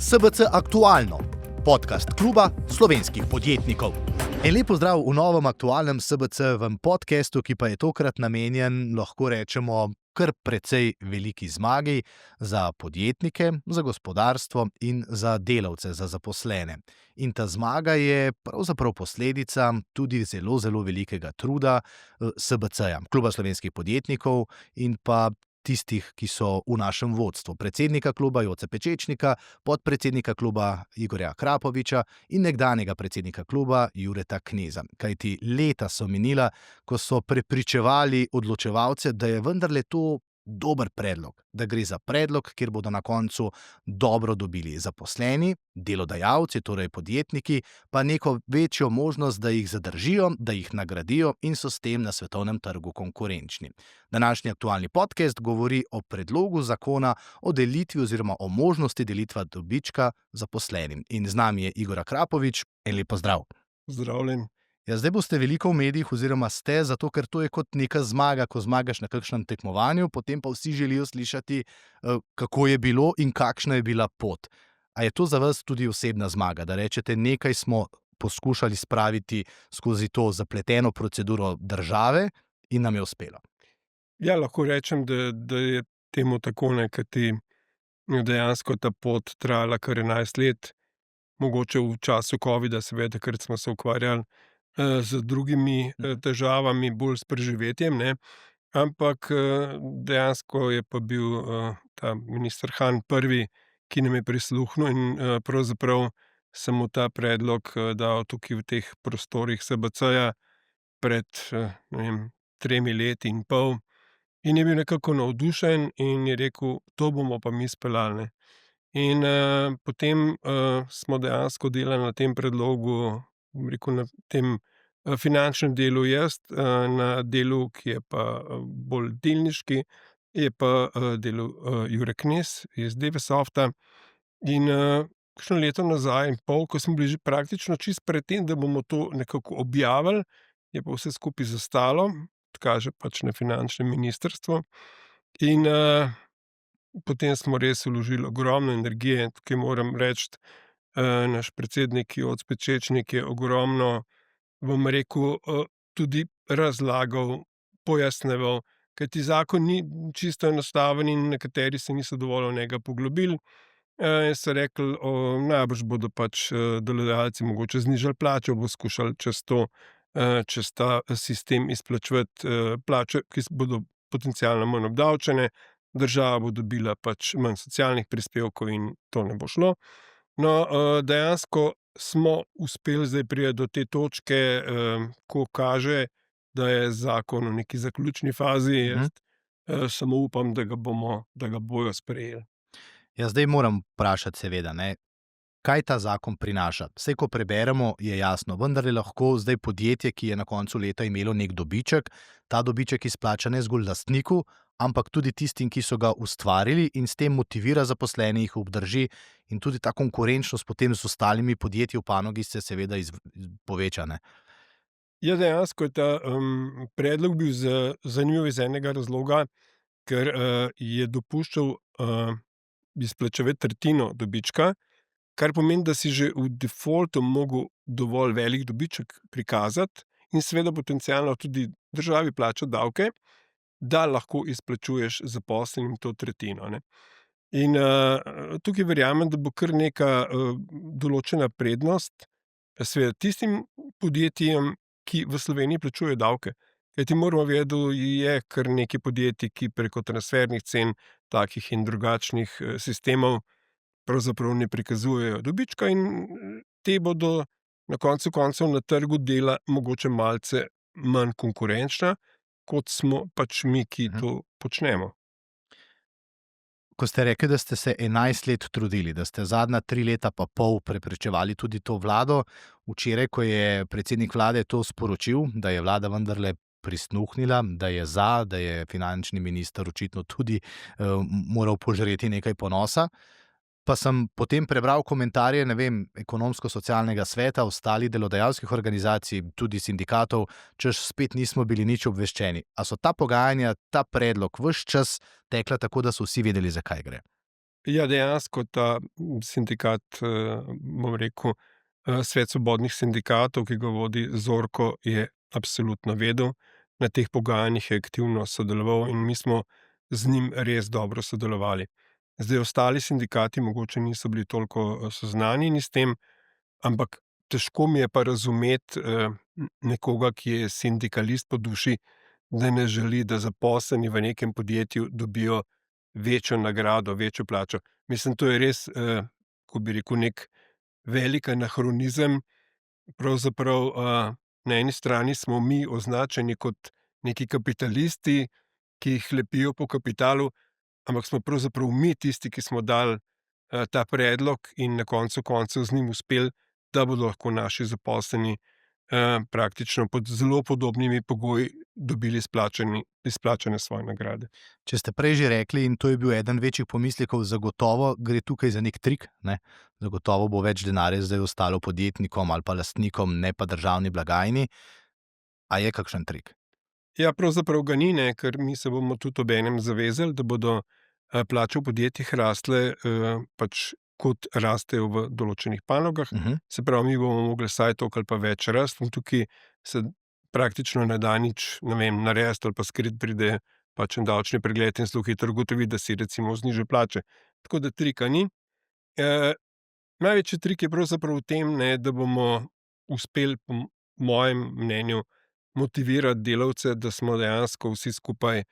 SBC Aktualno, podcast kluba slovenskih podjetnikov. En lep pozdrav v novem aktualnem SBC-vem podcastu, ki pa je tokrat namenjen, lahko rečemo, kar precej veliki zmagi za podjetnike, za gospodarstvo in za delavce, za zaposlene. In ta zmaga je pravzaprav posledica tudi zelo, zelo velikega truda SBC-ja, kluba slovenskih podjetnikov in pa tistih, ki so v našem vodstvu. Predsednika kluba Joce Pečečnika, podpredsednika kluba Igorja Krapoviča in nekdanjega predsednika kluba Jureta Kneza. Kajti leta so minila, ko so prepričevali odločevalce, da je vendarle to dober predlog, da gre za predlog, kjer bodo na koncu dobro dobili zaposleni, delodajalci, torej podjetniki, pa neko večjo možnost, da jih zadržijo, da jih nagradijo in so s tem na svetovnem trgu konkurenčni. Današnji aktualni podcast govori o predlogu zakona o delitvi oziroma o možnosti delitva dobička zaposlenim. In z nami je Igor Krapovič. En lep pozdrav. Pozdravljen. Ja, zdaj boste veliko v medijih oziroma ste, zato ker to je kot neka zmaga, ko zmagaš na kakšnem tekmovanju, potem pa vsi želijo slišati, kako je bilo in kakšna je bila pot. A je to za vas tudi osebna zmaga, da rečete, nekaj smo poskušali spraviti skozi to zapleteno proceduro države in nam je uspelo? Ja, lahko rečem, da je temu tako, kajti dejansko ta pot trajala kar 11 let, mogoče v času covida, seveda, takrat smo se ukvarjali z drugimi težavami, bolj s preživetjem, ne. Ampak dejansko je pa bil ta minister Han prvi, ki nam je prisluhnil in pravzaprav sem mu ta predlog dal tukaj v teh prostorih SBC-ja pred, ne vem, 3 leti in pol. In je bil nekako navdušen in je rekel, to bomo pa mi speljali, ne. In potem smo dejansko delali na tem predlogu, bom rekel, na tem finančnem delu jaz, na delu, ki je pa bolj delniški, je pa delal Jure Knez iz Devesofta. In kakšno leto nazaj in pol, ko smo bili že praktično čisto pred tem, da bomo to nekako objavili, je pa vse skupaj zastalo, kaže pač na finančnem ministrstvu. In potem smo res vložili ogromno energije. Tukaj moram reči, naš predsednik Joc Pečečnik je ogromno, bom rekel, tudi razlagal, pojasnjeval, kajti zakon ni čisto enostaven in nekateri se niso dovolj v njega poglobili. In so rekli, najbrž bodo pač delodajalci mogoče znižali plače, bo skušali čez ta sistem izplačevati plače, ki bodo potencialno manj obdavčene, država bo dobila pač manj socialnih prispevkov in to ne bo šlo. No, dejansko smo uspeli zdaj priti do te točke, ko kaže, da je zakon v neki zaključni fazi. Jaz samo upam, da ga bojo sprejeli. Ja, zdaj moram vprašati seveda, ne, kaj ta zakon prinaša? Saj, ko preberemo, je jasno, vendar je lahko zdaj podjetje, ki je na koncu leta imelo nek dobiček, ta dobiček izplača ne zgolj lastniku, ampak tudi tistim, ki so ga ustvarili in s tem motivira zaposlene, jih obdrži in tudi ta konkurenčnost potem z ostalimi podjetji v panogi se seveda poveča, ne. Ja, dejansko je ta predlog bil zanimiv iz enega razloga, ker je dopuščal izplačevati tretjino dobička, kar pomeni, da si že v defaultu mogel dovolj velik dobiček prikazati in seveda potencialno tudi državi plačati davke, da lahko izplačuješ zaposlenim to tretjino, ne. In tukaj verjamem, da bo kar neka določena prednost seveda tistim podjetjem, ki v Sloveniji plačujejo davke. Kajti moramo vedeti, da je kar nekaj podjetij, ki preko transfernih cen, takih in drugačnih sistemov pravzaprav ne prikazujejo dobička in te bodo na koncu koncev na trgu dela mogoče malce manj konkurenčna, kot smo pač mi, ki to počnemo. Ko ste rekli, da ste se 11 let trudili, da ste zadnja 3 leta pa pol prepričevali tudi to vlado, včeraj, ko je predsednik vlade to sporočil, da je vlada vendarle prisluhnila, da je za, da je finančni minister očitno tudi moral požreti nekaj ponosa, pa sem potem prebral komentarje, ne vem, Ekonomsko-socialnega sveta, ostalih delodajalskih organizacij, tudi sindikatov, češ spet nismo bili nič obveščeni. A so ta pogajanja, ta predlog ves čas tekla tako, da so vsi vedeli, za kaj gre? Ja, dejansko ta sindikat, bom rekel, Svet svobodnih sindikatov, ki ga vodi Zorko, je absolutno vedel. Na teh pogajanjih je aktivno sodeloval in mi smo z njim res dobro sodelovali. Zdaj, ostali sindikati mogoče niso bili toliko seznanjeni s tem, ampak težko mi je pa razumeti nekoga, ki je sindikalist po duši, da ne želi, da zaposleni v nekem podjetju dobijo večjo nagrado, večjo plačo. Mislim, to je res, ko bi rekel, nek velik anahronizem. Pravzaprav, na eni strani smo mi označeni kot neki kapitalisti, ki hlepijo po kapitalu, ampak smo pravzaprav mi tisti, ki smo dali, ta predlog in na koncu koncev z njim uspeli, da bodo lahko naši zaposleni, praktično pod zelo podobnimi pogoji dobili izplačane svoje nagrade. Če ste prej že rekli, in to je bil eden večjih pomislekov, zagotovo gre tukaj za nek trik, ne? Zagotovo bo več denarja zdaj ostalo podjetnikom ali pa lastnikom, ne pa državni blagajni. A je kakšen trik? Ja, pravzaprav ga ni, ne, ker mi se bomo tudi obenem zavezali, da bodo, plače v podjetjih rastle, pač kot rastejo v določenih panogah. Se pravi, mi bomo mogli vsaj toliko ali pa več rasti in tukaj se praktično ne da nič, ne vem, narediti ali pa skriti, pride pač en davčni pregled in zelo hitro ugotovi, da si recimo znižal plače. Tako da trika ni. Največji trik je pravzaprav v tem, ne, da bomo uspeli, po mojem mnenju, motivirati delavce, da smo dejansko vsi skupaj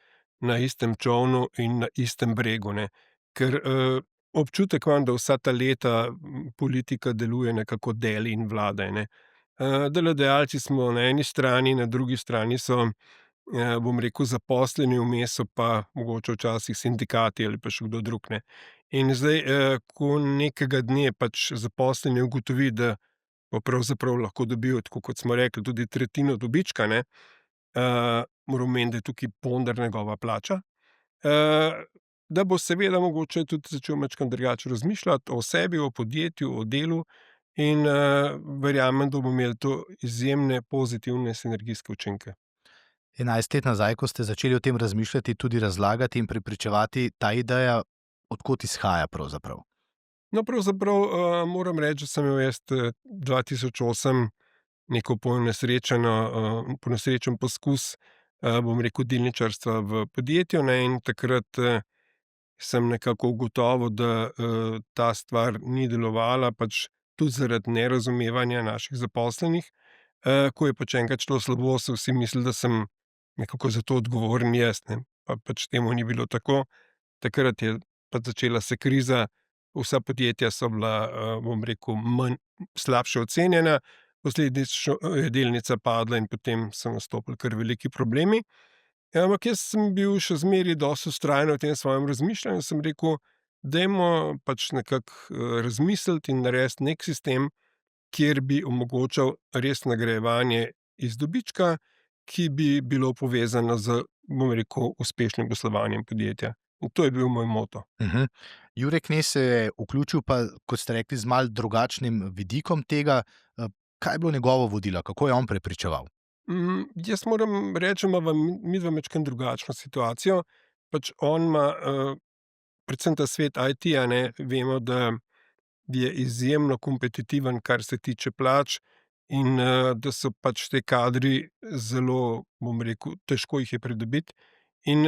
na istem čolnu in na istem bregu, ne. Ker, občutek imam, da vsa ta leta, politika deluje nekako deli in vladaj, ne. Delodajalci smo na eni strani, na drugi strani so, bom rekel, zaposleni, vmes so pa mogoče včasih sindikati ali pa še kdo drug, ne. In zdaj, ko nekega dne pač zaposleni ugotovi, da bo pravzaprav lahko dobil, tako kot smo rekli, tudi tretjino dobička, ne, moram omeniti, da je tukaj ponder njegova plača, da bo seveda mogoče tudi začel majčkeno drugače razmišljati o sebi, o podjetju, o delu in, verjamem, da bomo imeli to izjemne pozitivne sinergijske učinke. 11 let nazaj, ko ste začeli o tem razmišljati, tudi razlagati in prepričevati, ta ideja, od kod izhaja pravzaprav? No, pravzaprav, moram reči, da sem imel jaz, 2008 neko ponesrečen poskus, bom rekel, delničarstva v podjetju, ne, in takrat, sem nekako ugotovil, da, ta stvar ni delovala, pač tudi zaradi nerazumevanja naših zaposlenih. Ko je pač enkrat šlo slabo, so vsi mislili, da sem nekako za to odgovoren jaz, ne, pa pač temu ni bilo tako. Takrat je pač začela se kriza, vsa podjetja so bila, bom rekel, slabše ocenjena, posledično je delnica padla in potem so nastopili kar veliki problemi. Ampak jaz sem bil še zmeraj dosti vztrajen v tem svojem razmišljanju, sem rekel: "Dajmo pač nekako, razmisliti in narediti neki sistem, kjer bi omogočal res nagrajevanje iz dobička, ki bi bilo povezano z, bom rekel, uspešnim poslovanjem podjetja." In to je bil moj moto. Jure Knez se je vključil pa, kot ste rekli, z malo drugačnim vidikom tega. Kaj je bilo njegovo vodilo? Kako je on prepričeval? Jaz moram reči, da imava midva majčkeno drugačno situacijo. Pač on ima, predvsem ta svet IT-ja, ne, vemo, da je izjemno kompetitiven, kar se tiče plač, in, da so pač ti kadri zelo, bom rekel, težko jih je pridobiti. In,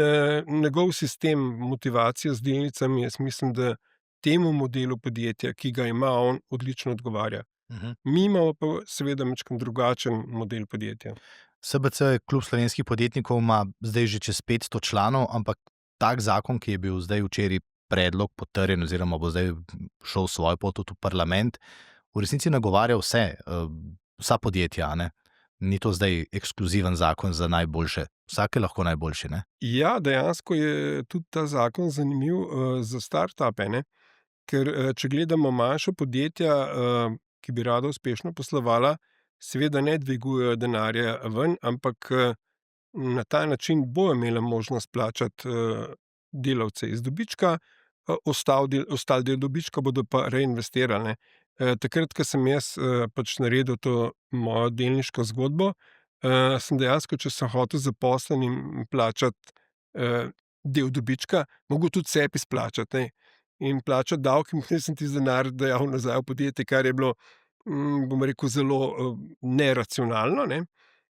njegov sistem motivacije z delnicami, jaz mislim, da temu modelu podjetja, ki ga ima on, odlično odgovarja. Mi imamo pa seveda majčkeno drugačen model podjetja. SBC, Klub slovenskih podjetnikov, ima zdaj že čez 500 članov, ampak tak zakon, ki je bil zdaj včeraj predlog potrjen oziroma bo zdaj šel svojo pot tudi v parlament, v resnici nagovarja vsa podjetja, a ne? Ni to zdaj ekskluziven zakon za najboljše. Vsak je lahko najboljši, ne? Ja, dejansko je tudi ta zakon zanimiv, za startupe, ne, ker, če gledamo manjša podjetja, ki bi rada uspešno poslovala, seveda ne dvigujejo denarja ven, ampak, na ta način bojo imela možnost plačati, delavce iz dobička, ostali del dobička bodo pa reinvestirali, ne. Takrat, ko sem jaz, pač naredil to mojo delniško zgodbo, sem dejansko, če sem hotel zaposlenim plačati, del dobička, mogel tudi sebi izplačati, ne. in plačati davke, in potem sem tisti denar dajal nazaj v podjetje, kar je bilo, bom rekel, zelo neracionalno, ne.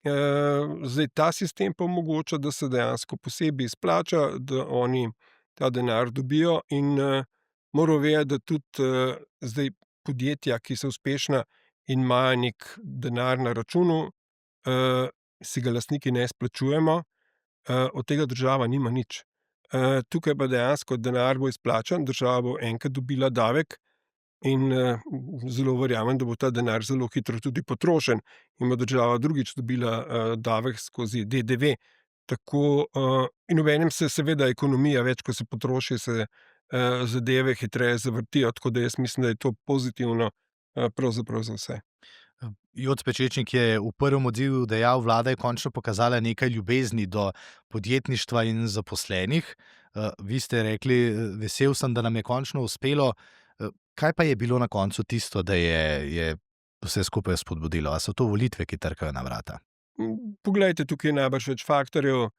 Zdaj ta sistem pa omogoča, da se dejansko posebej izplača, da oni ta denar dobijo in moramo vedeti, da tudi zdaj podjetja, ki so uspešna in imajo neki denar na računu, si ga lastniki ne izplačujemo, od tega država nima nič. Tukaj pa dejansko denar bo izplačan, država bo enkrat dobila davek in zelo verjamem, da bo ta denar zelo hitro tudi potrošen in bo država drugič dobila davek skozi DDV. Tako in obenem se seveda ekonomija, več ko se potroši, se zadeve hitreje zavrtijo, tako da jaz mislim, da je to pozitivno pravzaprav za vse. Joc Pečečnik je v prvem odzivu dejal, vlada je končno pokazala nekaj ljubezni do podjetništva in zaposlenih. Vi ste rekli, vesel sem, da nam je končno uspelo. Kaj pa je bilo na koncu tisto, da je vse skupaj spodbudilo? A so to volitve, ki trkajo na vrata? Poglejte, tukaj je najbrž več faktorjev.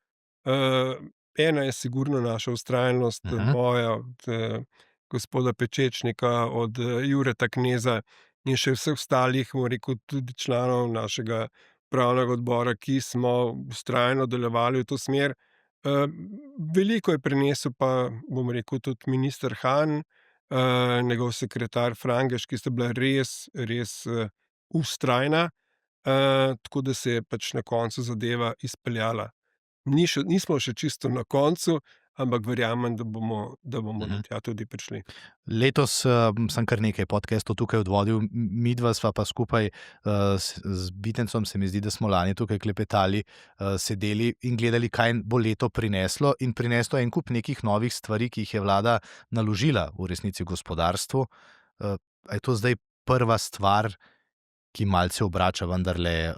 Ena je sigurno naša vztrajnost, moja, od gospoda Pečečnika, od Jureta Kneza in še vseh ostalih, bom rekel, tudi članov našega upravnega odbora, ki smo vztrajno delovali v to smer. Veliko je prinesel pa, bom rekel, tudi minister Han, njegov sekretar Frangež, ki sta bila res, res vztrajna, tako da se je pač na koncu zadeva izpeljala. Nismo še čisto na koncu, ampak verjamem, da bomo do tja tudi prišli. Letos sem kar nekaj podcastov tukaj odvodil, midva sva pa skupaj z Bitencem, se mi zdi, da smo lani tukaj klepetali, sedeli in gledali, kaj bo leto prineslo, in prineslo en kup nekih novih stvari, ki jih je vlada naložila v resnici gospodarstvu. A je to zdaj prva stvar, ki malce obrača vendarle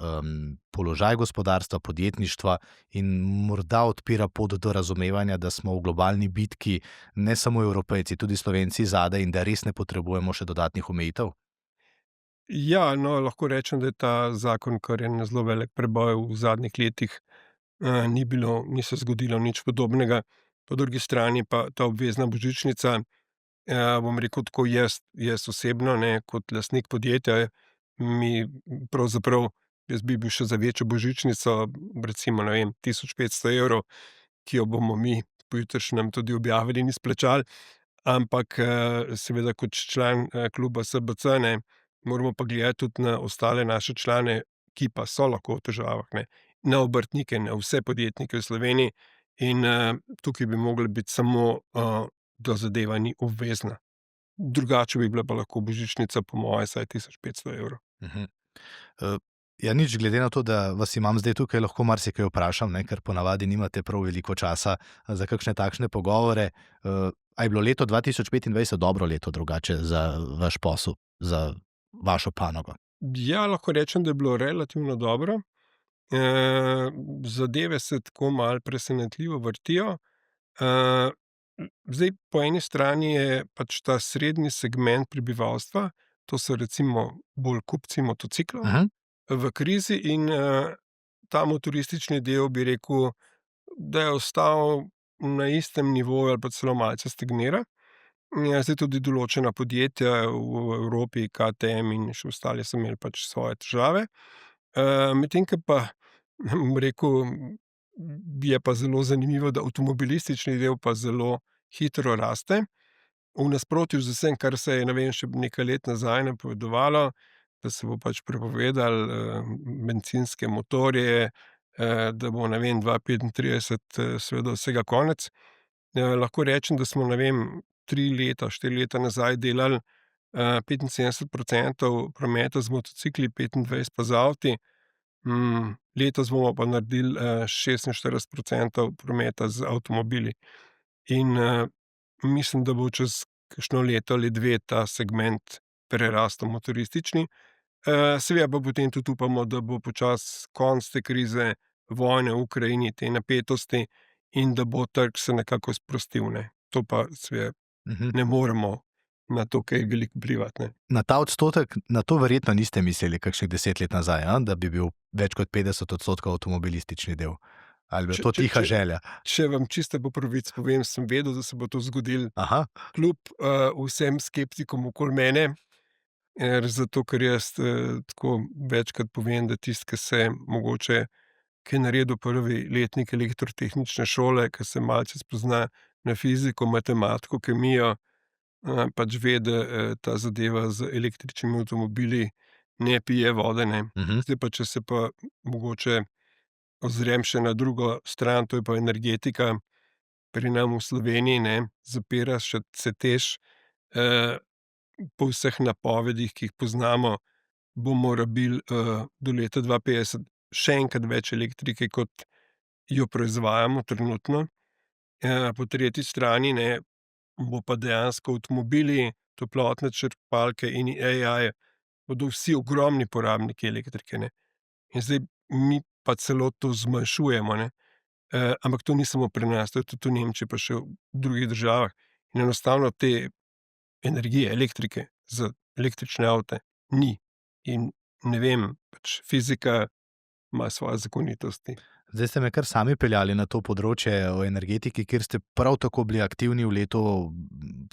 položaj gospodarstva, podjetništva in morda odpira pot do razumevanja, da smo v globalni bitki ne samo Evropejci, tudi Slovenci zadaj in da res ne potrebujemo še dodatnih omejitev? Ja, no, lahko rečem, da je ta zakon kar en zelo velik preboj v zadnjih letih. Ni se zgodilo nič podobnega. Po drugi strani pa ta obvezna božičnica, bom rekel tako, jaz osebno, ne, kot lastnik podjetja, jaz bi bil še za večjo božičnico, recimo, ne vem, 1500 evrov, ki jo bomo mi pojutrišnjem tudi objavili in izplačali. Ampak seveda kot član kluba SBC, ne, moramo pa gledati tudi na ostale naše člane, ki pa so lahko v težavah, ne, na obrtnike, na vse podjetnike v Sloveniji in tukaj bi moglo biti samo, da zadeva ni obvezna. Drugače bi bila pa lahko božičnica, po moje, vsaj 1500 evrov. Ja, nič, glede na to, da vas imam zdaj tukaj, lahko marsikaj vprašam, ne, ker ponavadi nimate prav veliko časa za kakšne takšne pogovore. A je bilo leto 2025 dobro leto drugače za vaš posel, za vašo panogo? Ja, lahko rečem, da je bilo relativno dobro. Zadeve se tako malo presenetljivo vrtijo. Zdaj, po eni strani je pač ta srednji segment prebivalstva, to so recimo bolj kupci motociklov, v krizi in ta motoristični del, bi rekel, da je ostal na istem nivoju ali pa celo malce stagnira. Zdaj tudi določena podjetja v Evropi, KTM in še ostali, so imeli pač svoje težave. Medtem ko pa, bom rekel, je pa zelo zanimivo, da avtomobilistični del pa zelo hitro raste. V nasprotju z vsem, kar se je, ne vem, še nekaj let nazaj napovedovalo, da se bo pač prepovedalo bencinske motorje, da bo, ne vem, 2035 seveda vsega konec. Lahko rečem, da smo, ne vem, 3 leta, 4 leta nazaj delali 75% prometa z motocikli, 25% pa z avti. Letos bomo pa naredili 46% prometa z avtomobili. In mislim, da bo čez kakšno leto ali dve ta segment prerastel motoristični. Seveda pa potem tudi upamo, da bo počasi konec te krize, vojne v Ukrajini, te napetosti in da bo trg se nekako sprostil, ne. To pa seveda ne moremo na to kaj veliko vplivati, ne. Na ta odstotek, na to verjetno niste mislili kakšnih 10 let nazaj, da bi bil več kot 50% avtomobilistični del? Ali je to tiha želja? Če vam čisto po pravici povem, sem vedel, da se bo to zgodilo. Aha. Kljub vsem skeptikom okoli mene, zato ker jaz tako večkrat povem, da tisti, ki se mogoče ki je naredil prvi letnik elektrotehnične šole, ki se malce spozna na fiziko, matematiko, kemijo, pač ve, da ta zadeva z električnimi avtomobili ne pije vode, ne. Zdaj pa, če se pa mogoče ozrem še na drugo stran, to je pa energetika. Pri nas v Sloveniji, ne, zapira se TEŠ. Po vseh napovedih, ki jih poznamo, bomo rabili do leta 2050 še enkrat več elektrike, kot jo proizvajamo trenutno. Po tretji strani, ne, bo pa dejansko avtomobili, toplotne črpalke in AI bodo vsi ogromni porabniki elektrike, ne. In zdaj mi pa celo to zmanjšujemo, ne. Ampak to ni samo pri nas, to je tudi v Nemčiji pa še v drugih državah. In enostavno te energije, elektrike za električne avte ni. In ne vem, pač fizika ima svoje zakonitosti. Zdaj ste me kar sami peljali na to področje o energetiki, kjer ste prav tako bili aktivni v letu,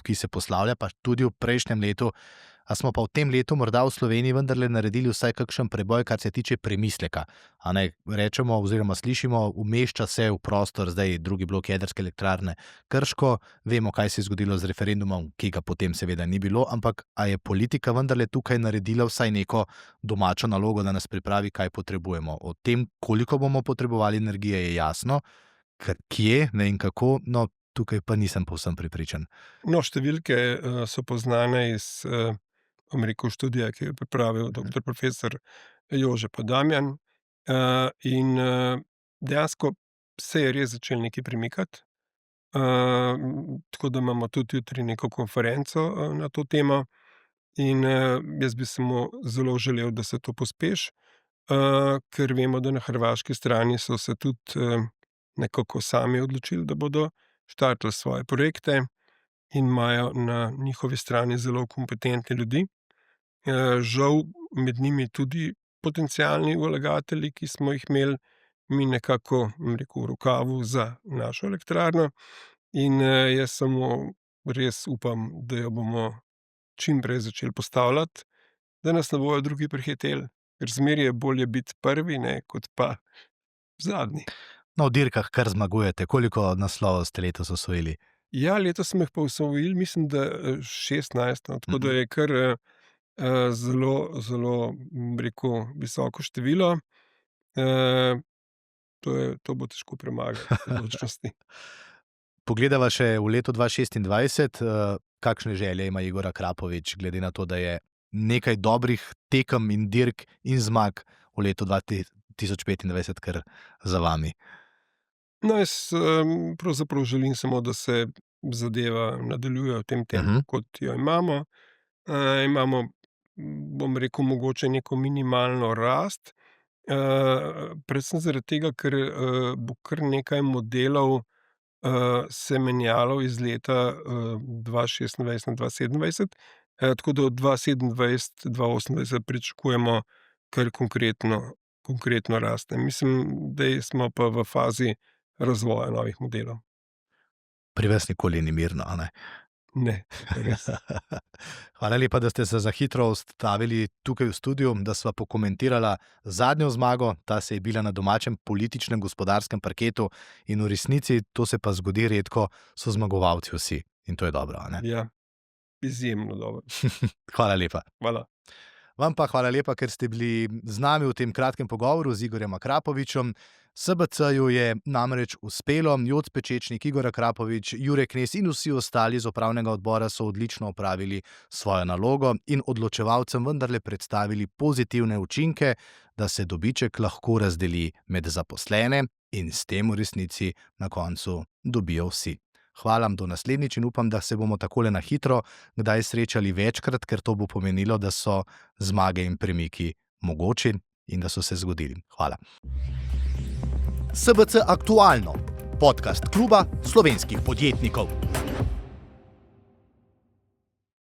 ki se poslavlja, pa tudi v prejšnjem letu. A smo pa v tem letu morda v Sloveniji vendarle naredili vsaj kakšen preboj, kar se tiče premisleka? A ne rečemo oziroma slišimo, umešča se v prostor zdaj drugi blok jedrske elektrarne Krško. Vemo, kaj se je zgodilo z referendumom, ki ga potem seveda ni bilo, ampak a je politika vendarle tukaj naredila vsaj neko domačo nalogo, da nas pripravi, kaj potrebujemo? O tem, koliko bomo potrebovali energije, je jasno, kje, ne in kako, no tukaj pa nisem povsem prepričan. No, številke so poznane iz študija, ki jo je pripravil doktor profesor Jože Podamjan. In dejansko se je res začelo nekaj premikati. Tako da imamo tudi jutri neko konferenco na to temo. In jaz bi samo zelo želel, da se to pospeši, ker vemo, da na hrvaški strani so se tudi nekako sami odločili, da bodo štartali svoje projekte in imajo na njihovi strani zelo kompetentne ljudi. Žal med njimi tudi potencialni vlagatelji, ki smo jih imeli mi nekako, v rokavu za našo elektrarno. In jaz samo res upam, da jo bomo čim prej začeli postavljati, da nas ne bojo drugi prehiteli, ker zmeraj je bolje biti prvi, ne, kot pa zadnji. No, v dirkah kar zmagujete. Koliko naslovov ste letos osvojili? Ja, letos smo jih pa osvojili, mislim, da 16, no, tako da je kar zelo, zelo, visoko število. To bo težko premagati v prihodnosti. Pogledava še v leto 2026, kakšne želje ima Igor Akrapovič, glede na to, da je nekaj dobrih tekem in dirk in zmag v letu 2025 kar za vami. No, jaz pravzaprav želim samo, da se zadeva nadaljuje v tem tempu, kot jo imamo. Imamo, bom rekel, mogoče neko minimalno rast, predvsem zaradi tega, ker bo kar nekaj modelov se menjalo iz leta 2026 na 2027, tako da od 2027, 2028 pričakujemo kar konkretno rast. Mislim, da smo pa v fazi razvoja novih modelov. Pri vas nikoli ni mirno, a ne? Ne, res. Hvala lepa, da ste se za hitro ustavili tukaj v studiu, da sva pokomentirala zadnjo zmago. Ta se je bila na domačem političnem gospodarskem parketu in v resnici, to se pa zgodi redko, so zmagovalci vsi. In to je dobro, a ne? Ja, izjemno dobro. Hvala lepa. Hvala. Vam pa hvala lepa, ker ste bili z nami v tem kratkem pogovoru z Igorjem Akrapovičem. SBC-ju je namreč uspelo, Joc Pečečnik, Igor Akrapovič, Jure Knez in vsi ostali z upravnega odbora so odlično opravili svojo nalogo in odločevalcem vendarle predstavili pozitivne učinke, da se dobiček lahko razdeli med zaposlene in s tem v resnici na koncu dobijo vsi. Hvala do naslednjič in upam, da se bomo takole na hitro kdaj srečali večkrat, ker to bo pomenilo, da so zmage in premiki mogoči in da so se zgodili. Hvala. SBC Aktualno, podcast kluba slovenskih podjetnikov.